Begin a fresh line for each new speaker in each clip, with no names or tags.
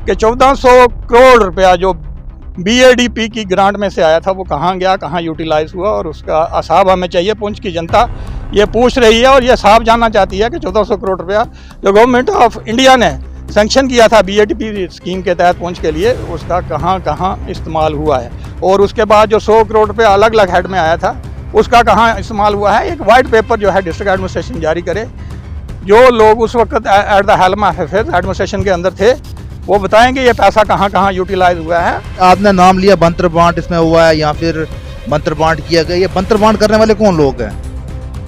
कि 1400 करोड़ रुपया जो BADP की ग्रांट में से आया था वो कहाँ गया, कहाँ यूटिलाइज हुआ, और उसका हिसाब हमें चाहिए। पुंछ की जनता ये पूछ रही है और ये साफ जानना चाहती है कि 1400 करोड़ रुपया जो गवर्नमेंट ऑफ इंडिया ने सैंक्शन किया था BADP स्कीम के तहत पुंछ के लिए, उसका कहाँ कहाँ इस्तेमाल हुआ है। और उसके बाद जो 100 करोड़ रुपया अलग अलग हेड में आया था उसका कहाँ इस्तेमाल हुआ है। एक वाइट पेपर जो है डिस्ट्रिक्ट एडमिनिस्ट्रेशन जारी करे, जो लोग उस वक्त at the helm of affairs administration के अंदर थे वो बताएंगे ये पैसा कहाँ कहाँ यूटिलाइज हुआ है।
आपने नाम लिया बंतर बांट इसमें हुआ है या फिर बंतर बांट किया गया, ये बंतर बांट करने वाले कौन लोग हैं?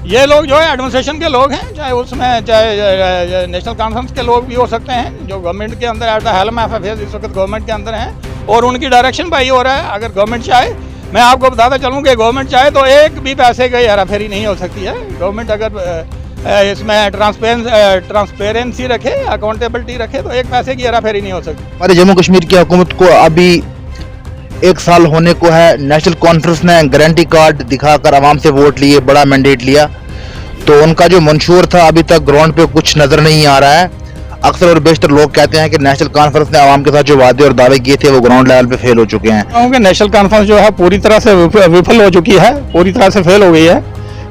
ये लोग जो है एडमिनिस्ट्रेशन के लोग हैं, चाहे उसमें चाहे नेशनल कॉन्फ्रेंस के लोग भी हो सकते हैं जो गवर्नमेंट के अंदर at the helm of affairs इस वक्त गवर्नमेंट के अंदर हैं, और उनकी डायरेक्शन पर ही हो रहा है। अगर गवर्नमेंट चाहे, मैं आपको बताता चलूँ कि गवर्नमेंट चाहे तो एक भी पैसे की हेराफेरी नहीं हो सकती है। गवर्नमेंट अगर इसमें ट्रांसपेरेंसी रखे, अकाउंटेबिलिटी रखे तो एक पैसे की हेराफेरी नहीं हो सकती।
हमारे जम्मू कश्मीर की हुकूमत को अभी 1 साल होने को है। नेशनल कॉन्फ्रेंस ने गारंटी कार्ड दिखाकर आवाम से वोट लिए, बड़ा मैंडेट लिया, तो उनका जो मंशूर था अभी तक ग्राउंड पे कुछ नजर नहीं आ रहा है। अक्सर और बेशतर लोग कहते हैं कि नेशनल कॉन्फ्रेंस ने आवाम के साथ जो वादे और दावे किए थे वो ग्राउंड लेवल पे फेल हो चुके हैं।
क्योंकि नेशनल कॉन्फ्रेंस जो है पूरी तरह से विफल हो चुकी है, पूरी तरह से फेल हो गई है।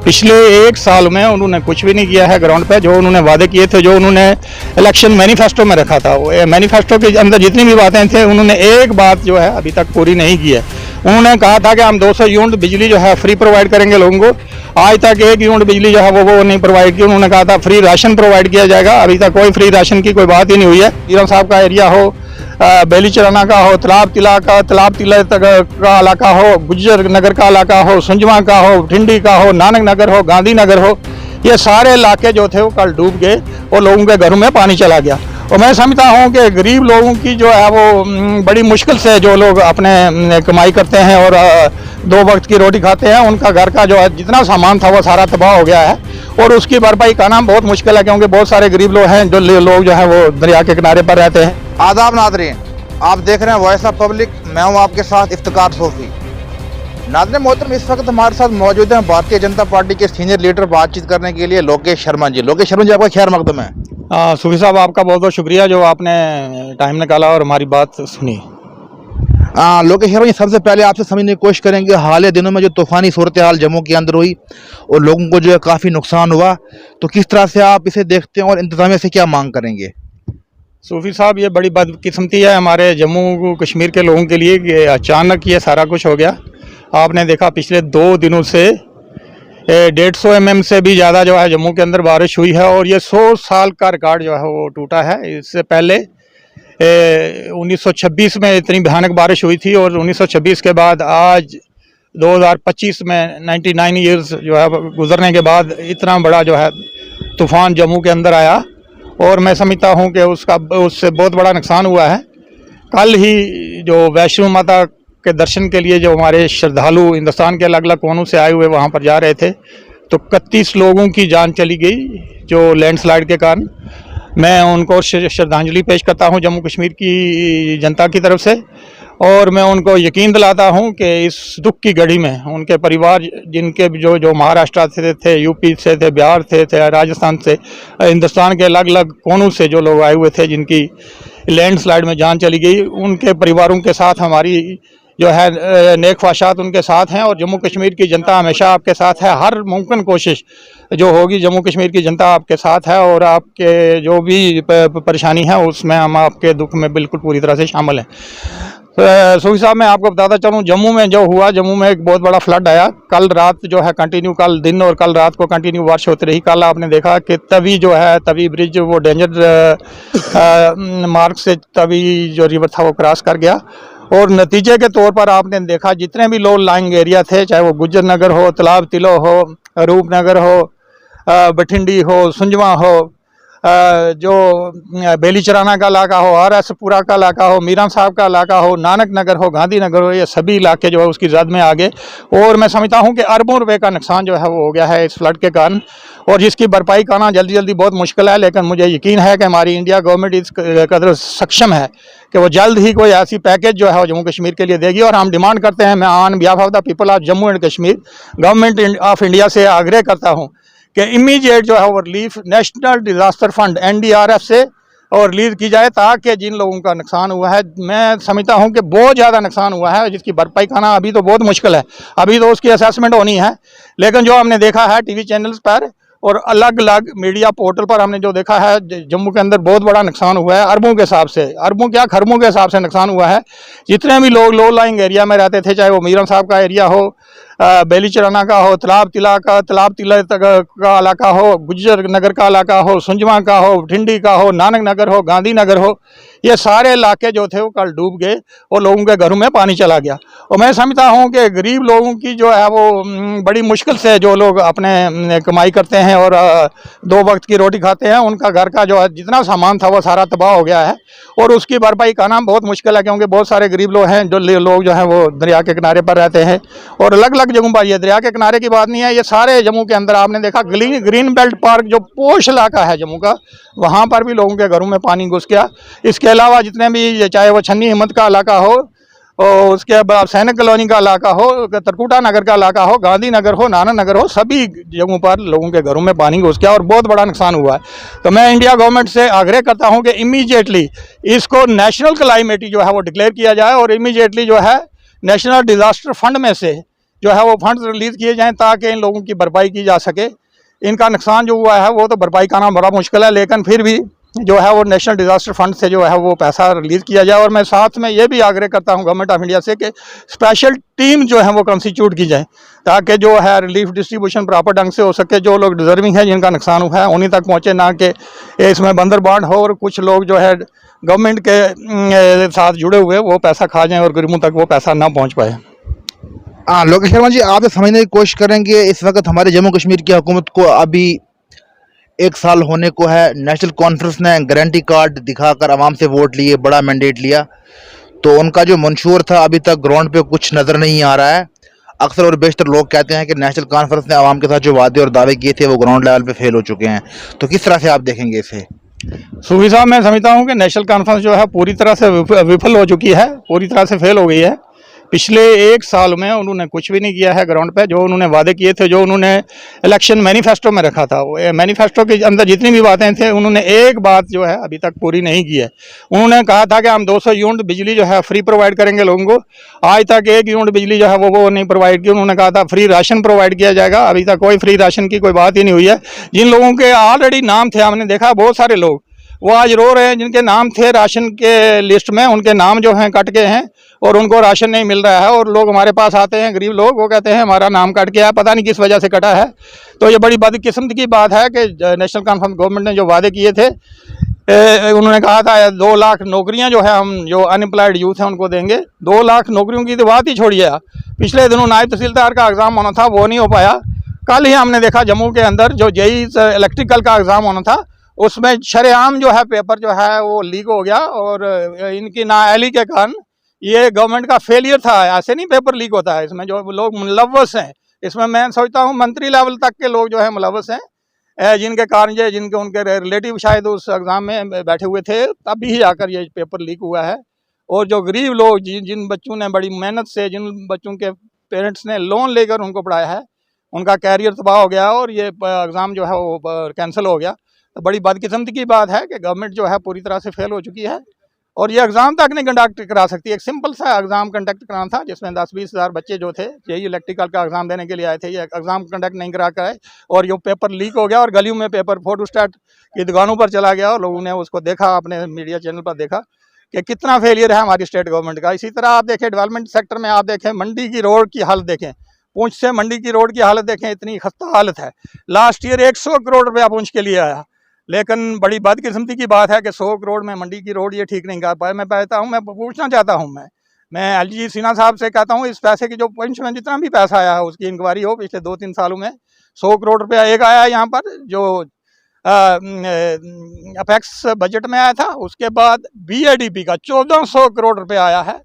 पिछले 1 साल में उन्होंने कुछ भी नहीं किया है ग्राउंड पे। जो उन्होंने वादे किए थे, जो उन्होंने इलेक्शन मैनिफेस्टो में रखा था, वो मैनिफेस्टो के अंदर जितनी भी बातें थी उन्होंने एक बात जो है अभी तक पूरी नहीं की है। उन्होंने कहा था कि हम 200 यूनिट बिजली जो है फ्री प्रोवाइड करेंगे लोगों को, आज तक 1 यूनिट बिजली जो है वो नहीं प्रोवाइड की। उन्होंने कहा था फ्री राशन प्रोवाइड किया जाएगा, अभी तक कोई फ्री राशन की कोई बात ही नहीं हुई है। ईरान साहब का एरिया हो, बेली चराना का हो, तालाब तिला का इलाका हो, गुज्जर नगर का इलाका हो, सुंजमा का हो, ठिंडी का हो, नानक नगर हो, गांधी नगर हो, ये सारे इलाके जो थे वो कल डूब गए और लोगों के घरों में पानी चला गया। और मैं समझता हूँ कि गरीब लोगों की जो है वो बड़ी मुश्किल से जो लोग अपने कमाई करते हैं और 2 वक्त की रोटी खाते हैं, उनका घर का जो है जितना सामान था वो सारा तबाह हो गया है और उसकी भरपाई करना बहुत मुश्किल है, क्योंकि बहुत सारे गरीब लोग हैं जो लोग जो है वो दरिया के किनारे पर रहते हैं।
आदाब नाज़रीन, आप देख रहे हैं वॉइस ऑफ पब्लिक, मैं हूं आपके साथ इफ्तिकार सोफी। नाज़रीन मोहतरम, इस वक्त हमारे साथ मौजूद हैं भारतीय जनता पार्टी के सीनियर लीडर बातचीत करने के लिए लोकेश शर्मा जी। लोकेश शर्मा जी, आपका खैर मकदम है।
सूफी साहब, आपका बहुत बहुत शुक्रिया जो आपने टाइम निकाला और हमारी बात सुनी।
लोकेश शर्मा जी, सबसे पहले आपसे समझने की कोशिश करेंगे, हाल दिनों में जो तूफ़ानी सूरत हाल जम्मू के अंदर हुई और लोगों को जो है काफ़ी नुकसान हुआ, तो किस तरह से आप इसे देखते हैं और इंतज़ामिया से क्या मांग करेंगे?
सूफी साहब, ये बड़ी बदकिस्मती है हमारे जम्मू कश्मीर के लोगों के लिए कि अचानक ये सारा कुछ हो गया। आपने देखा पिछले 2 दिनों से 150 mm से भी ज़्यादा जो है जम्मू के अंदर बारिश हुई है और ये 100 साल का रिकॉर्ड जो है वो टूटा है। इससे पहले 1926 में इतनी भयानक बारिश हुई थी और 1926 के बाद आज 2025 में 99 ईयर्स जो है गुजरने के बाद इतना बड़ा जो है तूफ़ान जम्मू के अंदर आया और मैं समझता हूँ कि उससे बहुत बड़ा नुकसान हुआ है। कल ही जो वैष्णो माता के दर्शन के लिए जो हमारे श्रद्धालु हिंदुस्तान के अलग अलग कोनों से आए हुए वहाँ पर जा रहे थे, तो 31 लोगों की जान चली गई जो लैंडस्लाइड के कारण। मैं उनको श्रद्धांजलि पेश करता हूँ जम्मू कश्मीर की जनता की तरफ से, और मैं उनको यकीन दिलाता हूँ कि इस दुख की घड़ी में उनके परिवार जिनके जो महाराष्ट्र से थे, यूपी से थे, बिहार से थे, राजस्थान से, हिंदुस्तान के अलग अलग कोनों से जो लोग आए हुए थे जिनकी लैंडस्लाइड में जान चली गई, उनके परिवारों के साथ हमारी जो है नेक ख्वाहिशात उनके साथ हैं और जम्मू कश्मीर की जनता हमेशा आपके साथ है। हर मुमकिन कोशिश जो होगी जम्मू कश्मीर की जनता आपके साथ है और आपके जो भी परेशानी है उसमें हम आपके दुख में बिल्कुल पूरी तरह से शामिल हैं। सूफी साहब, मैं आपको बताता चलूँ जम्मू में जो हुआ, जम्मू में एक बहुत बड़ा फ्लड आया। कल रात जो है कंटिन्यू, कल दिन और कल रात को कंटिन्यू बारिश होती रही। कल आपने देखा कि तवी जो है, तवी ब्रिज वो डेंजर मार्ग से तवी जो रिवर था वो क्रॉस कर गया और नतीजे के तौर पर आपने देखा जितने भी लो लाइंग एरिया थे, चाहे वो गुज्जर नगर हो, तालाब तिलो हो, रूपनगर हो, बठिंडी हो, सुंजमा हो, जो बेली चराना का इलाका हो, RSपुरा का इलाका हो, मीरान साहब का इलाका हो, नानक नगर हो, गांधी नगर हो, ये सभी इलाके जो है उसकी जद में आ गए और मैं समझता हूँ कि अरबों रुपए का नुकसान जो है वो हो गया है इस फ्लड के कारण, और जिसकी भरपाई करना जल्दी जल्दी बहुत मुश्किल है। लेकिन मुझे यकीन है कि हमारी इंडिया गवर्नमेंट इस कदर सक्षम है कि वो जल्द ही कोई ऐसी पैकेज जो है वो जम्मू कश्मीर के लिए देगी। और हम डिमांड करते हैं, मैं on behalf of the people of Jammu and Kashmir government of India से आग्रह करता हूँ कि इमीडिएट जो है वो relief national disaster fund NDRF से और रिलीज़ की जाए, ताकि जिन लोगों का नुकसान हुआ है, मैं समझता हूं कि बहुत ज़्यादा नुकसान हुआ है, जिसकी भरपाई करना अभी तो बहुत मुश्किल है, अभी तो उसकी असेसमेंट होनी है। लेकिन जो हमने देखा है टीवी चैनल्स पर और अलग अलग मीडिया पोर्टल पर हमने जो देखा है, जम्मू के अंदर बहुत बड़ा नुकसान हुआ है, अरबों के हिसाब से, अरबों क्या खरबों के हिसाब से नुकसान हुआ है। जितने भी लोग लो लाइंग एरिया में रहते थे, चाहे वो मीरम साहब का एरिया हो, बेली चराना का हो, तालाब तिला का इलाका हो, गुज्जर नगर का इलाका हो, सुंजमा का हो, ठिंडी का हो, नानक नगर हो, गांधी नगर हो, ये सारे इलाके जो थे वो कल डूब गए और लोगों के घरों में पानी चला गया। और मैं समझता हूँ कि गरीब लोगों की जो है वो बड़ी मुश्किल से जो लोग अपने कमाई करते हैं और 2 वक्त की रोटी खाते हैं, उनका घर का जो है जितना सामान था वो सारा तबाह हो गया है और उसकी भरपाई करना बहुत मुश्किल है, क्योंकि बहुत सारे गरीब लोग हैं, जो लोग जो हैं वो दरिया के किनारे पर रहते हैं और अलग अलग जगहों पर। ये दरिया के किनारे की बात नहीं है, ये सारे जम्मू के अंदर आपने देखा ग्रीन बेल्ट पार्क जो पोश इलाका है जम्मू का, वहाँ पर भी लोगों के घरों में पानी घुस गया। इसके अलावा जितने भी, चाहे वो छन्नी हिम्मत का इलाका हो और उसके बाद सैनिक कॉलोनी का इलाका हो, तरकुटा नगर का इलाका हो, गांधी नगर हो, नाना नगर हो, सभी जगहों पर लोगों के घरों में पानी घुस गया और बहुत बड़ा नुकसान हुआ है। तो मैं इंडिया गवर्नमेंट से आग्रह करता हूं कि इमीडिएटली इसको नेशनल कैलामिटी जो है वो डिक्लेयर किया जाए और इमीडिएटली जो है नेशनल डिजास्टर फंड में से जो है वो फंड रिलीज़ किए जाएँ, ताकि इन लोगों की भरपाई की जा सके। इनका नुकसान जो हुआ है वो तो भरपाई करना बड़ा मुश्किल है, लेकिन फिर भी जो है वो नेशनल डिजास्टर फंड से जो है वो पैसा रिलीज़ किया जाए। और मैं साथ में ये भी आग्रह करता हूँ गवर्नमेंट ऑफ इंडिया से कि स्पेशल टीम जो है वो कंस्टिट्यूट की जाए, ताकि जो है रिलीफ डिस्ट्रीब्यूशन प्रॉपर ढंग से हो सके। जो लोग डिजर्विंग है, जिनका नुकसान हुआ है, उन्हीं तक पहुँचे, ना कि इसमें बंदर बांट हो और कुछ लोग जो है गवर्नमेंट के साथ जुड़े हुए वो पैसा खा जाएँ और गरीबों तक वो पैसा ना पहुँच पाए।
हाँ लोकेश शर्मा जी, आप ये समझने की कोशिश करेंगे, इस वक्त हमारे जम्मू कश्मीर की हुकूमत को अभी 1 साल होने को है, नेशनल कॉन्फ्रेंस ने गारंटी कार्ड दिखाकर आवाम से वोट लिए, बड़ा मैंडेट लिया, तो उनका जो मंशूर था अभी तक ग्राउंड पे कुछ नज़र नहीं आ रहा है। अक्सर और बेशतर लोग कहते हैं कि नेशनल कॉन्फ्रेंस ने आवाम के साथ जो वादे और दावे किए थे वो ग्राउंड लेवल पे फेल हो चुके हैं, तो किस तरह से आप देखेंगे इसे?
सूफी साहब, मैं समझता हूँ कि नेशनल कॉन्फ्रेंस जो है पूरी तरह से विफल हो चुकी है, पूरी तरह से फेल हो गई है। पिछले 1 साल में उन्होंने कुछ भी नहीं किया है ग्राउंड पे। जो उन्होंने वादे किए थे, जो उन्होंने इलेक्शन मैनिफेस्टो में रखा था, वो मैनिफेस्टो के अंदर जितनी भी बातें थी, उन्होंने एक बात जो है अभी तक पूरी नहीं की है। उन्होंने कहा था कि हम 200 यूनिट बिजली जो है फ्री प्रोवाइड करेंगे लोगों को, आज तक 1 यूनिट बिजली जो है वो नहीं प्रोवाइड की। उन्होंने कहा था फ्री राशन प्रोवाइड किया जाएगा, अभी तक कोई फ्री राशन की कोई बात ही नहीं हुई है। जिन लोगों के ऑलरेडी नाम थे, हमने देखा बहुत सारे लोग वो आज रो रहे हैं, जिनके नाम थे राशन के लिस्ट में, उनके नाम जो हैं कट गए हैं और उनको राशन नहीं मिल रहा है। और लोग हमारे पास आते हैं, गरीब लोग, वो कहते हैं हमारा नाम कट गया है, पता नहीं किस वजह से कटा है। तो ये बड़ी बदकिस्मत की बात है कि नेशनल कॉन्फ्रेंस गवर्नमेंट ने जो वादे किए थे, उन्होंने कहा था 2 लाख नौकरियां जो है हम जो अनएम्प्लॉयड यूथ हैं उनको देंगे। 2 लाख नौकरियों की तो बात ही छोड़िए। पिछले दिनों नायब तहसीलदार का एग्ज़ाम होना था, वो नहीं हो पाया। कल ही हमने देखा जम्मू के अंदर जो जेई इलेक्ट्रिकल का एग्ज़ाम होना था, उसमें शरेआम जो है पेपर जो है वो लीक हो गया और इनकी नाअहली के कारण ये गवर्नमेंट का फेलियर था। ऐसे नहीं पेपर लीक होता है, इसमें जो लोग मुलव्वस हैं, इसमें मैं सोचता हूँ मंत्री लेवल तक के लोग जो है मुलव्वस हैं, जिनके कारण ये जिनके उनके रिलेटिव शायद उस एग्ज़ाम में बैठे हुए थे, तभी आकर ये पेपर लीक हुआ है। और जो गरीब लोग, जिन बच्चों ने बड़ी मेहनत से, जिन बच्चों के पेरेंट्स ने लोन लेकर उनको पढ़ाया है, उनका कैरियर तबाह हो गया और ये एग्ज़ाम जो है वो कैंसिल हो गया। तो बड़ी बदकिस्मती की बात है कि गवर्नमेंट जो है पूरी तरह से फेल हो चुकी है और ये एग्ज़ाम तक नहीं कंडक्ट करा सकती। एक सिंपल सा एग्ज़ाम कंडक्ट कराना था, जिसमें 10-20 हज़ार बच्चे जो थे यही इलेक्ट्रिकल का एग्ज़ाम देने के लिए आए थे, ये एग्ज़ाम कंडक्ट नहीं करा कर आए और ये पेपर लीक हो गया और गलियों में पेपर फोटोस्टेट की दुकानों पर चला गया और लोगों ने उसको देखा, अपने मीडिया चैनल पर देखा कि कितना फेलियर है हमारी स्टेट गवर्नमेंट का। इसी तरह आप देखें डेवलपमेंट सेक्टर में, आप देखें मंडी की रोड की हालत देखें, पुंछ से मंडी की रोड की हालत देखें, इतनी खस्ता हालत है। लास्ट ईयर 100 करोड़ रुपया पुंछ के लिए आया, लेकिन बड़ी बदकिस्मती की बात है कि 100 करोड़ में मंडी की रोड ये ठीक नहीं कर पाए। मैं कहता हूँ, मैं पूछना चाहता हूँ, मैं एलजी सिन्हा साहब से कहता हूँ, इस पैसे की जो पुंछ में जितना भी पैसा आया है उसकी इंक्वायरी हो। पिछले 2-3 सालों में 100 करोड़ रुपया एक आया यहाँ पर, जो अपेक्स बजट में आया था। उसके बाद बीएडीपी का 1400 करोड़ रुपया आया है।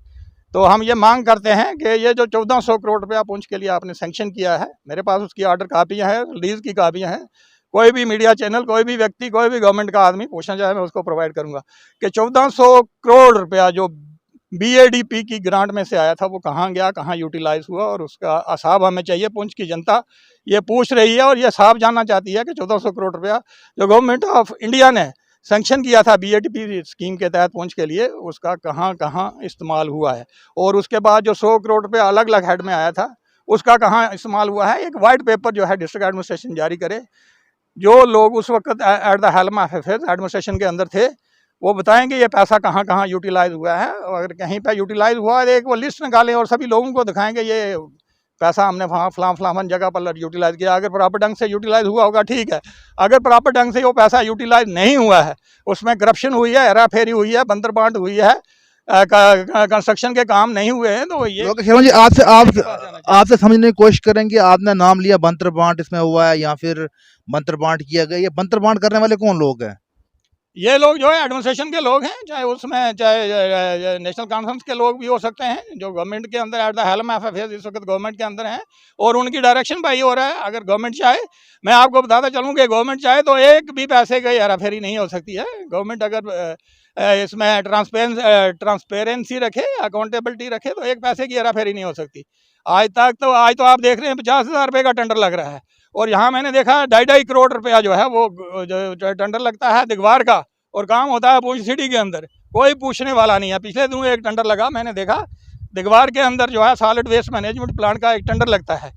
तो हम ये मांग करते हैं कि ये जो 1400 करोड़ रुपया पुंछ के लिए आपने सैंक्शन किया है, मेरे पास उसकी ऑर्डर कापियाँ हैं, रिलीज़ की कापियाँ हैं। कोई भी मीडिया चैनल, कोई भी व्यक्ति, कोई भी गवर्नमेंट का आदमी पूछना चाहे, मैं उसको प्रोवाइड करूंगा कि 1400 करोड़ रुपया जो बीएडीपी की ग्रांट में से आया था वो कहाँ गया, कहाँ यूटिलाइज हुआ, और उसका हिसाब हमें चाहिए। पुंछ की जनता ये पूछ रही है और ये साफ जानना चाहती है कि 1400 करोड़ रुपया जो गवर्नमेंट ऑफ इंडिया ने सैंक्शन किया था बीएडीपी स्कीम के तहत पुंछ के लिए, उसका कहाँ कहाँ इस्तेमाल हुआ है। और उसके बाद जो 100 करोड़ रुपये अलग अलग हेड में आया था उसका कहाँ इस्तेमाल हुआ है। एक वाइट पेपर जो है डिस्ट्रिक्ट एडमिनिस्ट्रेशन जारी करे, जो लोग उस वक्त at the helm of affairs administration के अंदर थे वो बताएंगे ये पैसा कहाँ कहाँ यूटिलाइज हुआ है। और अगर कहीं पर यूटिलाइज हुआ है एक वो लिस्ट निकालें और सभी लोगों को दिखाएंगे ये पैसा हमने वहाँ फलां जगह पर यूटिलाइज किया। अगर प्रॉपर ढंग से यूटिलाइज हुआ होगा ठीक है, अगर प्रॉपर ढंग से वो पैसा यूटिलाइज नहीं हुआ है, उसमें करप्शन हुई है, हेरा फेरी हुई है, बंदर बांट हुई है, कंस्ट्रक्शन के काम नहीं हुए हैं, तो ये
लोकेश शर्मा जी आपसे समझने की कोशिश करेंगे। आपने नाम लिया बंतर बांट इसमें हुआ है या फिर बंतर बांट किया गया, ये बंतर बांट करने वाले कौन लोग हैं?
ये लोग जो है एडमिनिस्ट्रेशन के लोग हैं, चाहे उसमें चाहे नेशनल कॉन्फ्रेंस के लोग भी हो सकते हैं जो गवर्नमेंट के अंदर at the helm of affairs इस वक्त गवर्नमेंट के अंदर हैं और उनकी डायरेक्शन पर ही हो रहा है। अगर गवर्नमेंट चाहे, मैं आपको बताता चलूँ कि गवर्नमेंट चाहे तो एक भी पैसे की हेराफेरी नहीं हो सकती है। गवर्नमेंट अगर इसमें ट्रांसपेरेंसी रखे, अकाउंटेबिलिटी रखे तो एक पैसे की हेराफेरी नहीं हो सकती। आज तो आप देख रहे हैं 50,000 रुपये का टेंडर लग रहा है और यहाँ मैंने देखा 2.5 करोड़ रुपया जो है वो जो टेंडर लगता है दिगवार का और काम होता है पूंछ सिटी के अंदर, कोई पूछने वाला नहीं है। पिछले दिनों एक टेंडर लगा, मैंने देखा दिगवार के अंदर जो है सॉलिड वेस्ट मैनेजमेंट प्लांट का एक टेंडर लगता है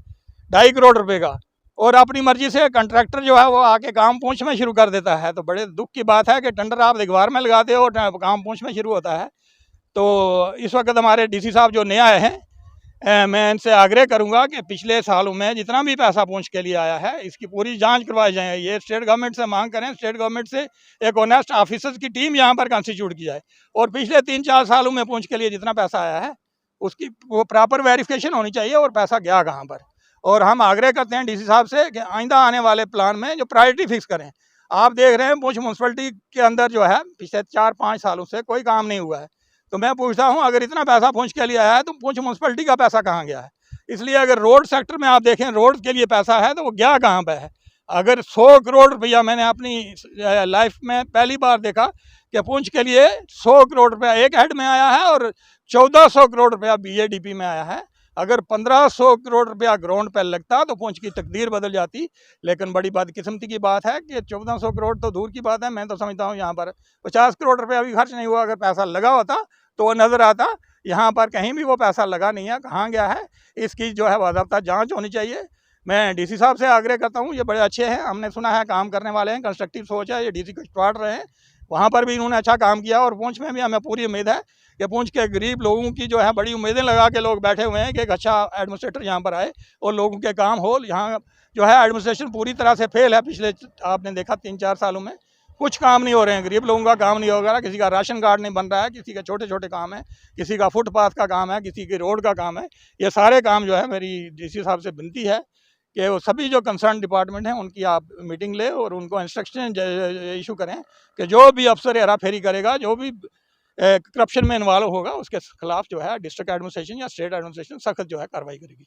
2.5 करोड़ रुपए का और अपनी मर्जी से कंट्रैक्टर जो है वो आके काम पूंछ में शुरू कर देता है। तो बड़े दुख की बात है कि टेंडर आप दिगवार में लगाते हो और काम पूंछ में शुरू होता है। तो इस वक्त हमारे डीसी साहब जो नए आए हैं, मैं इनसे आग्रह करूंगा कि पिछले सालों में जितना भी पैसा पूंछ के लिए आया है इसकी पूरी जांच करवाई जाए। ये स्टेट गवर्नमेंट से मांग करें, स्टेट गवर्नमेंट से एक ऑनेस्ट ऑफिसर्स की टीम यहाँ पर कॉन्स्टिट्यूट की जाए और पिछले 3-4 सालों में पूंछ के लिए जितना पैसा आया है उसकी वो प्रॉपर वेरिफिकेशन होनी चाहिए और पैसा गया कहाँ पर। और हम आग्रह करते हैं डीसी साहब से कि आइंदा आने वाले प्लान में जो प्रायोरिटी फिक्स करें। आप देख रहे हैं पूंछ म्यूनसिपलिटी के अंदर जो है पिछले 4-5 सालों से कोई काम नहीं हुआ है। तो मैं पूछता हूं अगर इतना पैसा पूंछ के लिए आया है तो पूंछ म्यूनसिपलिटी का पैसा कहाँ गया है। इसलिए अगर रोड सेक्टर में आप देखें रोड के लिए पैसा है तो वो गया कहाँ पे है। अगर 100 करोड़ रुपया मैंने अपनी लाइफ में पहली बार देखा कि पूंछ के लिए 100 करोड़ रुपया एक हेड में आया है और 1400 करोड़ रुपया बीएडीपी में आया है। अगर 1500 करोड़ रुपया ग्राउंड पर लगता तो पूंछ की तकदीर बदल जाती। लेकिन बड़ी बदकिस्मती की बात है कि 1400 करोड़ तो दूर की बात है, मैं तो समझता हूँ यहाँ पर 50 करोड़ रुपया भी खर्च नहीं हुआ। अगर पैसा लगा होता तो वो नज़र आता, यहाँ पर कहीं भी वो पैसा लगा नहीं है, कहाँ गया है इसकी जो है बाज़ाब्ता जांच होनी चाहिए। मैं डीसी साहब से आग्रह करता हूँ, ये बड़े अच्छे हैं, हमने सुना है काम करने वाले हैं, कंस्ट्रक्टिव सोच है, ये डीसी कचटवाड़ रहे हैं, वहाँ पर भी इन्होंने अच्छा काम किया और पूंछ में भी हमें पूरी उम्मीद है कि पूंछ के गरीब लोगों की जो है बड़ी उम्मीदें लगा के लोग बैठे हुए हैं कि एक अच्छा एडमिनिस्ट्रेटर यहाँ पर आए और लोगों के काम हो। यहाँ जो है एडमिनिस्ट्रेशन पूरी तरह से फेल है। पिछले आपने देखा 3-4 सालों में कुछ काम नहीं हो रहे हैं, गरीब लोगों का काम नहीं हो रहा, किसी का राशन कार्ड नहीं बन रहा है, किसी के छोटे छोटे काम है, किसी का फुटपाथ का काम है, किसी की रोड का काम है। ये सारे काम जो है मेरी डीसी साहब से विनती है कि वो सभी जो कंसर्न डिपार्टमेंट हैं उनकी आप मीटिंग ले और उनको इंस्ट्रक्शन इशू करें कि जो भी अफसर हेरा फेरी करेगा, जो भी करप्शन में इन्वॉल्व होगा उसके खिलाफ जो है डिस्ट्रिक्ट एडमिनिस्ट्रेशन या स्टेट एडमिनिस्ट्रेशन सख्त जो है कार्रवाई करेगी।